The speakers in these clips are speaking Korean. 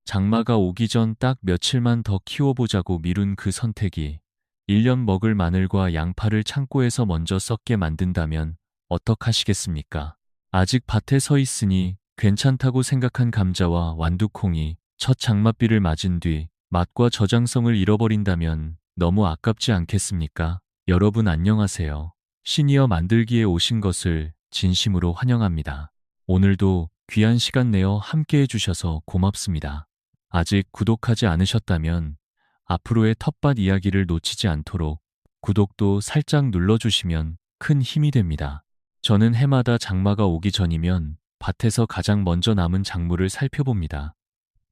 장마가 오기 전 딱 며칠만 더 키워보자고 미룬 그 선택이 1년 먹을 마늘과 양파를 창고에서 먼저 썩게 만든다면 어떡하시겠습니까? 아직 밭에 서 있으니 괜찮다고 생각한 감자와 완두콩이 첫 장맛비를 맞은 뒤 맛과 저장성을 잃어버린다면 너무 아깝지 않겠습니까? 여러분 안녕하세요. 시니어 만들기에 오신 것을 진심으로 환영합니다. 오늘도 귀한 시간 내어 함께 해주셔서 고맙습니다. 아직 구독하지 않으셨다면 앞으로의 텃밭 이야기를 놓치지 않도록 구독도 살짝 눌러주시면 큰 힘이 됩니다. 저는 해마다 장마가 오기 전이면 밭에서 가장 먼저 남은 작물을 살펴봅니다.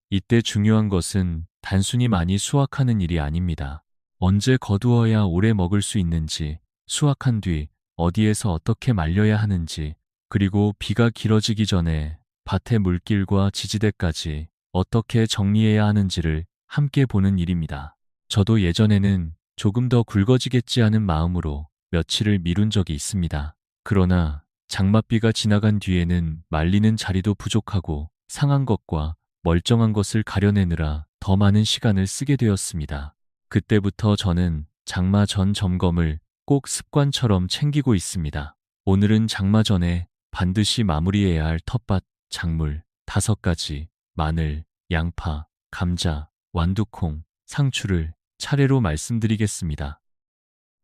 이때 중요한 것은 단순히 많이 수확하는 일이 아닙니다. 언제 거두어야 오래 먹을 수 있는지, 수확한 뒤 어디에서 어떻게 말려야 하는지, 그리고 비가 길어지기 전에 밭의 물길과 지지대까지 어떻게 정리해야 하는지를 함께 보는 일입니다. 저도 예전에는 조금 더 굵어지겠지 하는 마음으로 며칠을 미룬 적이 있습니다. 그러나 장맛비가 지나간 뒤에는 말리는 자리도 부족하고 상한 것과 멀쩡한 것을 가려내느라 더 많은 시간을 쓰게 되었습니다. 그때부터 저는 장마 전 점검을 꼭 습관처럼 챙기고 있습니다. 오늘은 장마 전에 반드시 마무리해야 할 텃밭 작물 5가지, 마늘, 양파, 감자, 완두콩, 상추를 차례로 말씀드리겠습니다.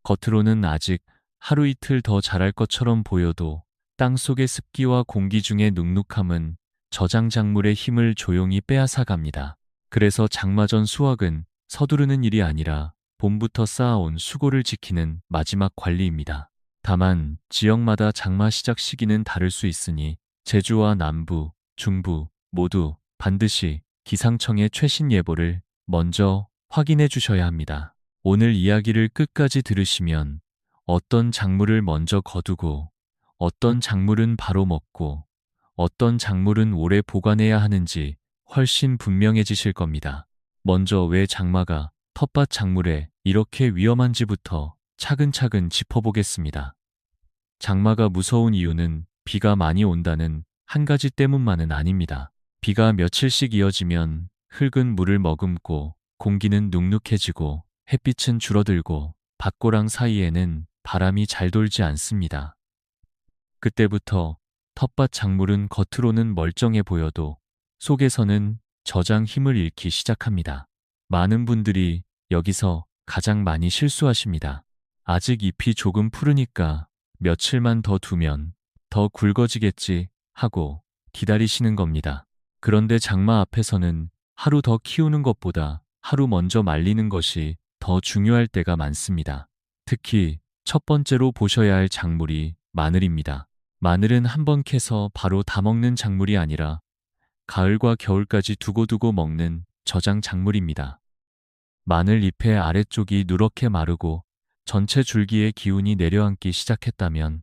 겉으로는 아직 하루 이틀 더 자랄 것처럼 보여도 땅속의 습기와 공기 중의 눅눅함은 저장 작물의 힘을 조용히 빼앗아 갑니다. 그래서 장마 전 수확은 서두르는 일이 아니라 봄부터 쌓아온 수고를 지키는 마지막 관리입니다. 다만 지역마다 장마 시작 시기는 다를 수 있으니 제주와 남부, 중부 모두 반드시 기상청의 최신 예보를 먼저 확인해 주셔야 합니다. 오늘 이야기를 끝까지 들으시면 어떤 작물을 먼저 거두고 어떤 작물은 바로 먹고 어떤 작물은 오래 보관해야 하는지 훨씬 분명해지실 겁니다. 먼저 왜 장마가 텃밭 작물에 이렇게 위험한지부터 차근차근 짚어보겠습니다. 장마가 무서운 이유는 비가 많이 온다는 한 가지 때문만은 아닙니다. 비가 며칠씩 이어지면 흙은 물을 머금고 공기는 눅눅해지고 햇빛은 줄어들고 밭고랑 사이에는 바람이 잘 돌지 않습니다. 그때부터 텃밭 작물은 겉으로는 멀쩡해 보여도 속에서는 저장 힘을 잃기 시작합니다. 많은 분들이 여기서 가장 많이 실수하십니다. 아직 잎이 조금 푸르니까 며칠만 더 두면 더 굵어지겠지 하고 기다리시는 겁니다. 그런데 장마 앞에서는 하루 더 키우는 것보다 하루 먼저 말리는 것이 더 중요할 때가 많습니다. 특히 첫 번째로 보셔야 할 작물이 마늘입니다. 마늘은 한번 캐서 바로 다 먹는 작물이 아니라 가을과 겨울까지 두고두고 먹는 저장 작물입니다. 마늘 잎의 아래쪽이 누렇게 마르고 전체 줄기에 기운이 내려앉기 시작했다면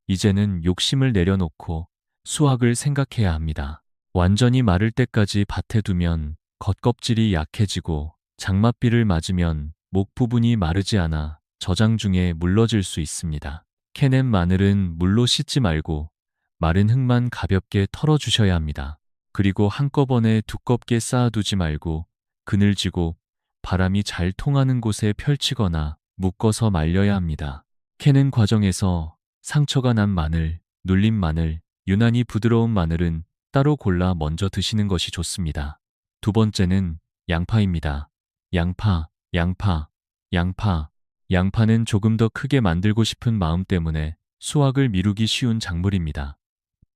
이제는 욕심을 내려놓고 수확을 생각해야 합니다. 완전히 마를 때까지 밭에 두면 겉껍질이 약해지고 장맛비를 맞으면 목 부분이 마르지 않아 저장 중에 물러질 수 있습니다. 캐낸 마늘은 물로 씻지 말고 마른 흙만 가볍게 털어주셔야 합니다. 그리고 한꺼번에 두껍게 쌓아두지 말고 그늘지고 바람이 잘 통하는 곳에 펼치거나 묶어서 말려야 합니다. 캐는 과정에서 상처가 난 마늘, 눌린 마늘, 유난히 부드러운 마늘은 따로 골라 먼저 드시는 것이 좋습니다. 두 번째는 양파입니다. 양파. 양파는 조금 더 크게 만들고 싶은 마음 때문에 수확을 미루기 쉬운 작물입니다.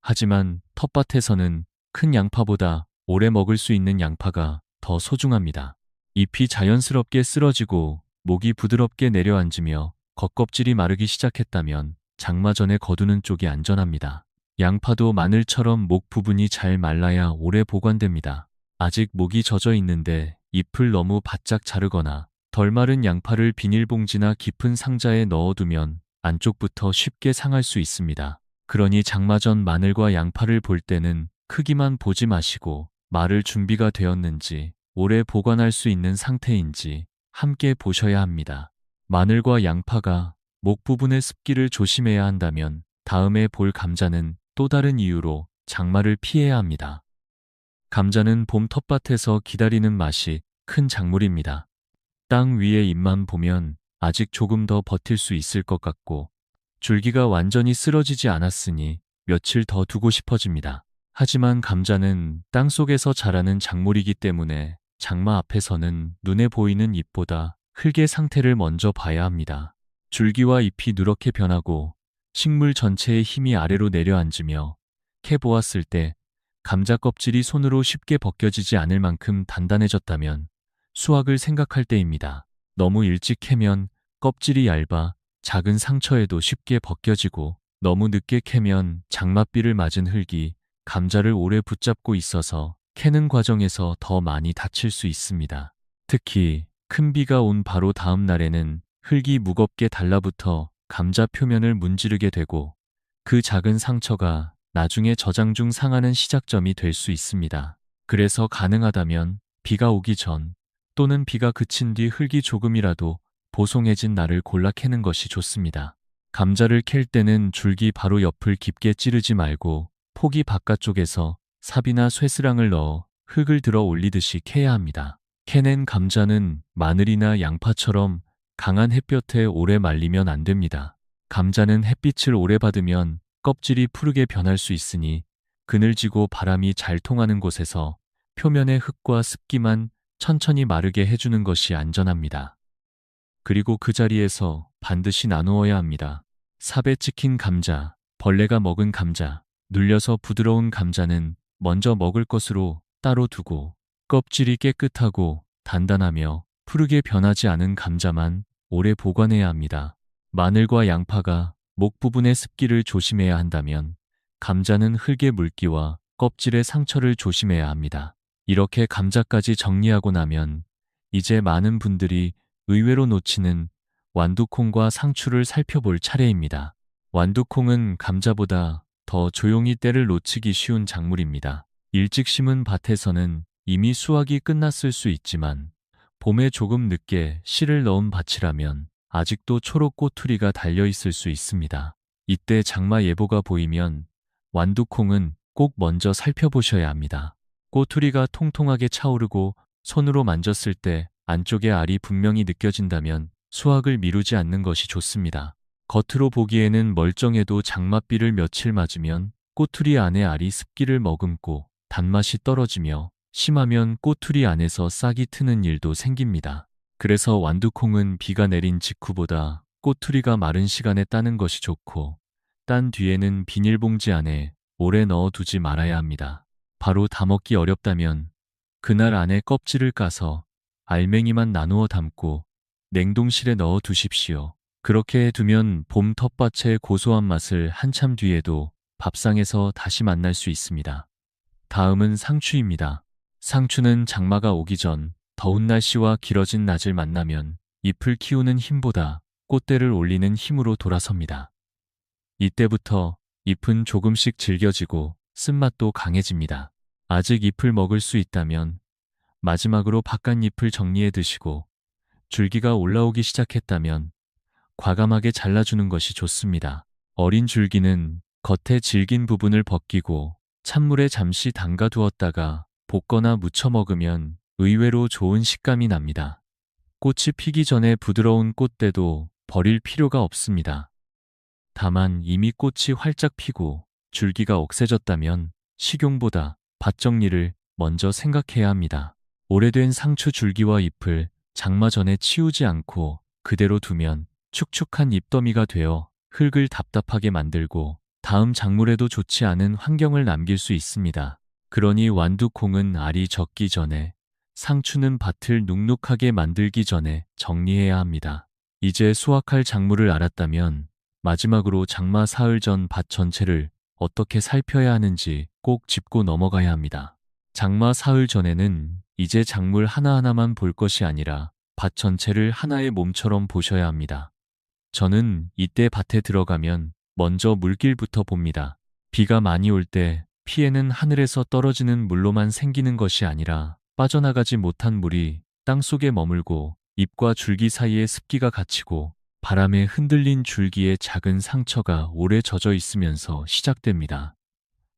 하지만 텃밭에서는 큰 양파보다 오래 먹을 수 있는 양파가 더 소중합니다. 잎이 자연스럽게 쓰러지고 목이 부드럽게 내려앉으며 겉껍질이 마르기 시작했다면 장마 전에 거두는 쪽이 안전합니다. 양파도 마늘처럼 목 부분이 잘 말라야 오래 보관됩니다. 아직 목이 젖어 있는데 잎을 너무 바짝 자르거나 덜 마른 양파를 비닐봉지나 깊은 상자에 넣어두면 안쪽부터 쉽게 상할 수 있습니다. 그러니 장마 전 마늘과 양파를 볼 때는 크기만 보지 마시고 마를 준비가 되었는지 오래 보관할 수 있는 상태인지 함께 보셔야 합니다. 마늘과 양파가 목 부분의 습기를 조심해야 한다면 다음에 볼 감자는 또 다른 이유로 장마를 피해야 합니다. 감자는 봄 텃밭에서 기다리는 맛이 큰 작물입니다. 땅 위에 잎만 보면 아직 조금 더 버틸 수 있을 것 같고 줄기가 완전히 쓰러지지 않았으니 며칠 더 두고 싶어집니다. 하지만 감자는 땅 속에서 자라는 작물이기 때문에 장마 앞에서는 눈에 보이는 잎보다 흙의 상태를 먼저 봐야 합니다. 줄기와 잎이 누렇게 변하고 식물 전체의 힘이 아래로 내려앉으며 캐 보았을 때 감자 껍질이 손으로 쉽게 벗겨지지 않을 만큼 단단해졌다면 수확을 생각할 때입니다. 너무 일찍 캐면 껍질이 얇아 작은 상처에도 쉽게 벗겨지고 너무 늦게 캐면 장맛비를 맞은 흙이 감자를 오래 붙잡고 있어서 캐는 과정에서 더 많이 다칠 수 있습니다. 특히 큰 비가 온 바로 다음 날에는 흙이 무겁게 달라붙어 감자 표면을 문지르게 되고 그 작은 상처가 나중에 저장 중 상하는 시작점이 될 수 있습니다. 그래서 가능하다면 비가 오기 전 또는 비가 그친 뒤 흙이 조금이라도 보송해진 날을 골라 캐는 것이 좋습니다. 감자를 캘 때는 줄기 바로 옆을 깊게 찌르지 말고 포기 바깥쪽에서 삽이나 쇠스랑을 넣어 흙을 들어 올리듯이 캐야 합니다. 캐낸 감자는 마늘이나 양파처럼 강한 햇볕에 오래 말리면 안 됩니다. 감자는 햇빛을 오래 받으면 껍질이 푸르게 변할 수 있으니 그늘지고 바람이 잘 통하는 곳에서 표면의 흙과 습기만 천천히 마르게 해주는 것이 안전합니다. 그리고 그 자리에서 반드시 나누어야 합니다. 삽에 찍힌 감자, 벌레가 먹은 감자, 눌려서 부드러운 감자는 먼저 먹을 것으로 따로 두고 껍질이 깨끗하고 단단하며 푸르게 변하지 않은 감자만 오래 보관해야 합니다. 마늘과 양파가 목 부분의 습기를 조심해야 한다면 감자는 흙의 물기와 껍질의 상처를 조심해야 합니다. 이렇게 감자까지 정리하고 나면 이제 많은 분들이 의외로 놓치는 완두콩과 상추를 살펴볼 차례입니다. 완두콩은 감자보다 더 조용히 때를 놓치기 쉬운 작물입니다. 일찍 심은 밭에서는 이미 수확이 끝났을 수 있지만 봄에 조금 늦게 씨를 넣은 밭이라면 아직도 초록 꼬투리가 달려있을 수 있습니다. 이때 장마 예보가 보이면 완두콩은 꼭 먼저 살펴보셔야 합니다. 꼬투리가 통통하게 차오르고 손으로 만졌을 때 안쪽에 알이 분명히 느껴진다면 수확을 미루지 않는 것이 좋습니다. 겉으로 보기에는 멀쩡해도 장맛비를 며칠 맞으면 꼬투리 안에 알이 습기를 머금고 단맛이 떨어지며 심하면 꼬투리 안에서 싹이 트는 일도 생깁니다. 그래서 완두콩은 비가 내린 직후보다 꼬투리가 마른 시간에 따는 것이 좋고 딴 뒤에는 비닐봉지 안에 오래 넣어두지 말아야 합니다. 바로 다 먹기 어렵다면 그날 안에 껍질을 까서 알맹이만 나누어 담고 냉동실에 넣어 두십시오. 그렇게 해두면 봄 텃밭의 고소한 맛을 한참 뒤에도 밥상에서 다시 만날 수 있습니다. 다음은 상추입니다. 상추는 장마가 오기 전 더운 날씨와 길어진 낮을 만나면 잎을 키우는 힘보다 꽃대를 올리는 힘으로 돌아섭니다. 이때부터 잎은 조금씩 질겨지고 쓴맛도 강해집니다. 아직 잎을 먹을 수 있다면 마지막으로 바깥잎을 정리해 드시고 줄기가 올라오기 시작했다면 과감하게 잘라주는 것이 좋습니다. 어린 줄기는 겉에 질긴 부분을 벗기고 찬물에 잠시 담가 두었다가 볶거나 무쳐 먹으면 의외로 좋은 식감이 납니다. 꽃이 피기 전에 부드러운 꽃대도 버릴 필요가 없습니다. 다만 이미 꽃이 활짝 피고 줄기가 억세졌다면 식용보다 밭 정리를 먼저 생각해야 합니다. 오래된 상추 줄기와 잎을 장마 전에 치우지 않고 그대로 두면 축축한 잎더미가 되어 흙을 답답하게 만들고 다음 작물에도 좋지 않은 환경을 남길 수 있습니다. 그러니 완두콩은 알이 젖기 전에, 상추는 밭을 눅눅하게 만들기 전에 정리해야 합니다. 이제 수확할 작물을 알았다면 마지막으로 장마 사흘 전 밭 전체를 어떻게 살펴야 하는지 꼭 짚고 넘어가야 합니다. 장마 사흘 전에는 이제 작물 하나하나만 볼 것이 아니라 밭 전체를 하나의 몸처럼 보셔야 합니다. 저는 이때 밭에 들어가면 먼저 물길부터 봅니다. 비가 많이 올 때 피해는 하늘에서 떨어지는 물로만 생기는 것이 아니라 빠져나가지 못한 물이 땅속에 머물고 잎과 줄기 사이에 습기가 갇히고 바람에 흔들린 줄기에 작은 상처가 오래 젖어 있으면서 시작됩니다.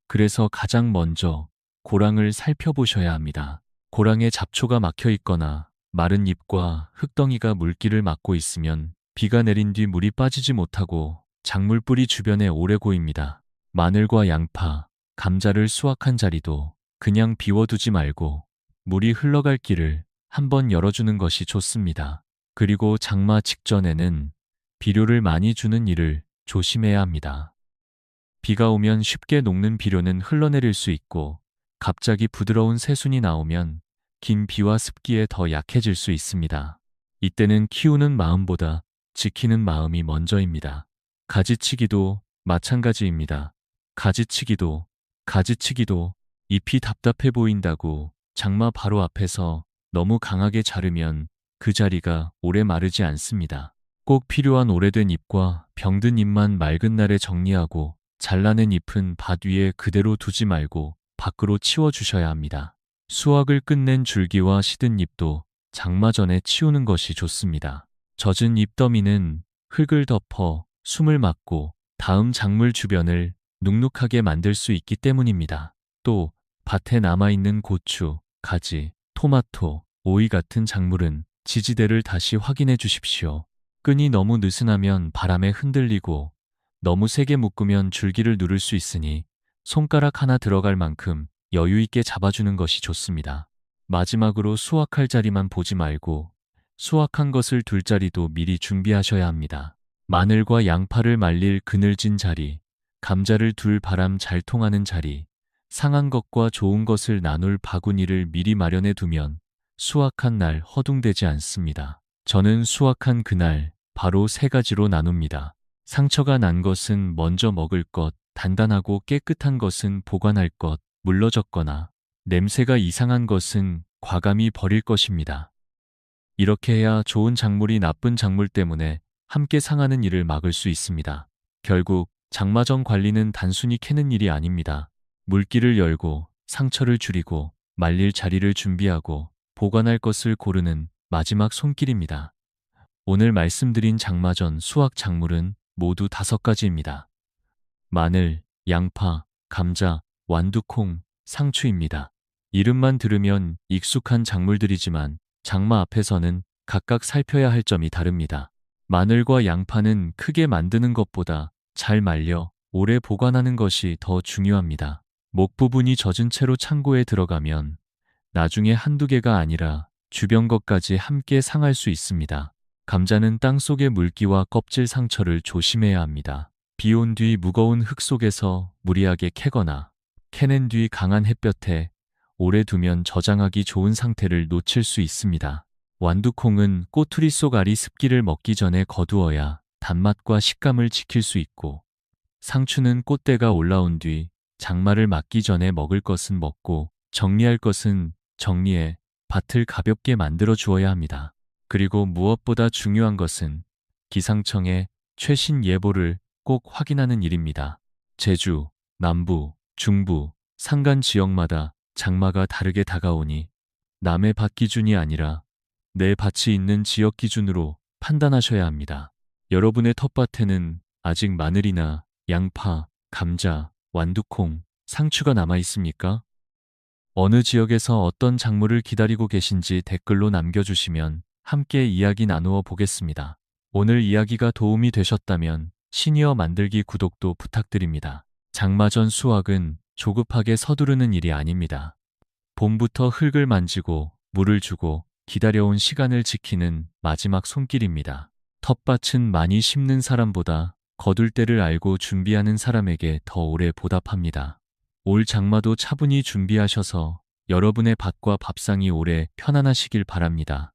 그래서 가장 먼저 고랑을 살펴보셔야 합니다. 고랑에 잡초가 막혀 있거나 마른 잎과 흙덩이가 물길을 막고 있으면 비가 내린 뒤 물이 빠지지 못하고 작물 뿌리 주변에 오래 고입니다. 마늘과 양파, 감자를 수확한 자리도 그냥 비워두지 말고 물이 흘러갈 길을 한번 열어주는 것이 좋습니다. 그리고 장마 직전에는 비료를 많이 주는 일을 조심해야 합니다. 비가 오면 쉽게 녹는 비료는 흘러내릴 수 있고 갑자기 부드러운 새순이 나오면 긴 비와 습기에 더 약해질 수 있습니다. 이때는 키우는 마음보다 지키는 마음이 먼저입니다. 가지치기도 마찬가지입니다. 가지치기도 잎이 답답해 보인다고 장마 바로 앞에서 너무 강하게 자르면 그 자리가 오래 마르지 않습니다. 꼭 필요한 오래된 잎과 병든 잎만 맑은 날에 정리하고 잘라낸 잎은 밭 위에 그대로 두지 말고 밖으로 치워주셔야 합니다. 수확을 끝낸 줄기와 시든 잎도 장마 전에 치우는 것이 좋습니다. 젖은 잎더미는 흙을 덮어 숨을 막고 다음 작물 주변을 눅눅하게 만들 수 있기 때문입니다. 또 밭에 남아있는 고추, 가지, 토마토, 오이 같은 작물은 지지대를 다시 확인해 주십시오. 끈이 너무 느슨하면 바람에 흔들리고 너무 세게 묶으면 줄기를 누를 수 있으니 손가락 하나 들어갈 만큼 여유 있게 잡아주는 것이 좋습니다. 마지막으로 수확할 자리만 보지 말고 수확한 것을 둘 자리도 미리 준비하셔야 합니다. 마늘과 양파를 말릴 그늘진 자리, 감자를 둘 바람 잘 통하는 자리, 상한 것과 좋은 것을 나눌 바구니를 미리 마련해 두면 수확한 날 허둥대지 않습니다. 저는 수확한 그날 바로 세 가지로 나눕니다. 상처가 난 것은 먼저 먹을 것, 단단하고 깨끗한 것은 보관할 것, 물러졌거나 냄새가 이상한 것은 과감히 버릴 것입니다. 이렇게 해야 좋은 작물이 나쁜 작물 때문에 함께 상하는 일을 막을 수 있습니다. 결국 장마전 관리는 단순히 캐는 일이 아닙니다. 물길을 열고 상처를 줄이고 말릴 자리를 준비하고 보관할 것을 고르는 마지막 손길입니다. 오늘 말씀드린 장마전 수확 작물은 모두 5가지입니다. 마늘, 양파, 감자, 완두콩, 상추입니다. 이름만 들으면 익숙한 작물들이지만 장마 앞에서는 각각 살펴야 할 점이 다릅니다. 마늘과 양파는 크게 만드는 것보다 잘 말려 오래 보관하는 것이 더 중요합니다. 목 부분이 젖은 채로 창고에 들어가면 나중에 한두 개가 아니라 주변 것까지 함께 상할 수 있습니다. 감자는 땅속의 물기와 껍질 상처를 조심해야 합니다. 비 온 뒤 무거운 흙 속에서 무리하게 캐거나 캐낸 뒤 강한 햇볕에 오래 두면 저장하기 좋은 상태를 놓칠 수 있습니다. 완두콩은 꼬투리 속 알이 습기를 먹기 전에 거두어야 단맛과 식감을 지킬 수 있고, 상추는 꽃대가 올라온 뒤 장마를 맞기 전에 먹을 것은 먹고 정리할 것은 정리해 밭을 가볍게 만들어 주어야 합니다. 그리고 무엇보다 중요한 것은 기상청의 최신 예보를 꼭 확인하는 일입니다. 제주, 남부, 중부, 산간 지역마다 장마가 다르게 다가오니 남의 밭 기준이 아니라 내 밭이 있는 지역 기준으로 판단하셔야 합니다. 여러분의 텃밭에는 아직 마늘이나 양파, 감자, 완두콩, 상추가 남아 있습니까? 어느 지역에서 어떤 작물을 기다리고 계신지 댓글로 남겨주시면 함께 이야기 나누어 보겠습니다. 오늘 이야기가 도움이 되셨다면 시니어 만들기 구독도 부탁드립니다. 장마전 수확은 조급하게 서두르는 일이 아닙니다. 봄부터 흙을 만지고 물을 주고 기다려온 시간을 지키는 마지막 손길입니다. 텃밭은 많이 심는 사람보다 거둘 때를 알고 준비하는 사람에게 더 오래 보답합니다. 올 장마도 차분히 준비하셔서 여러분의 밭과 밥상이 오래 편안하시길 바랍니다.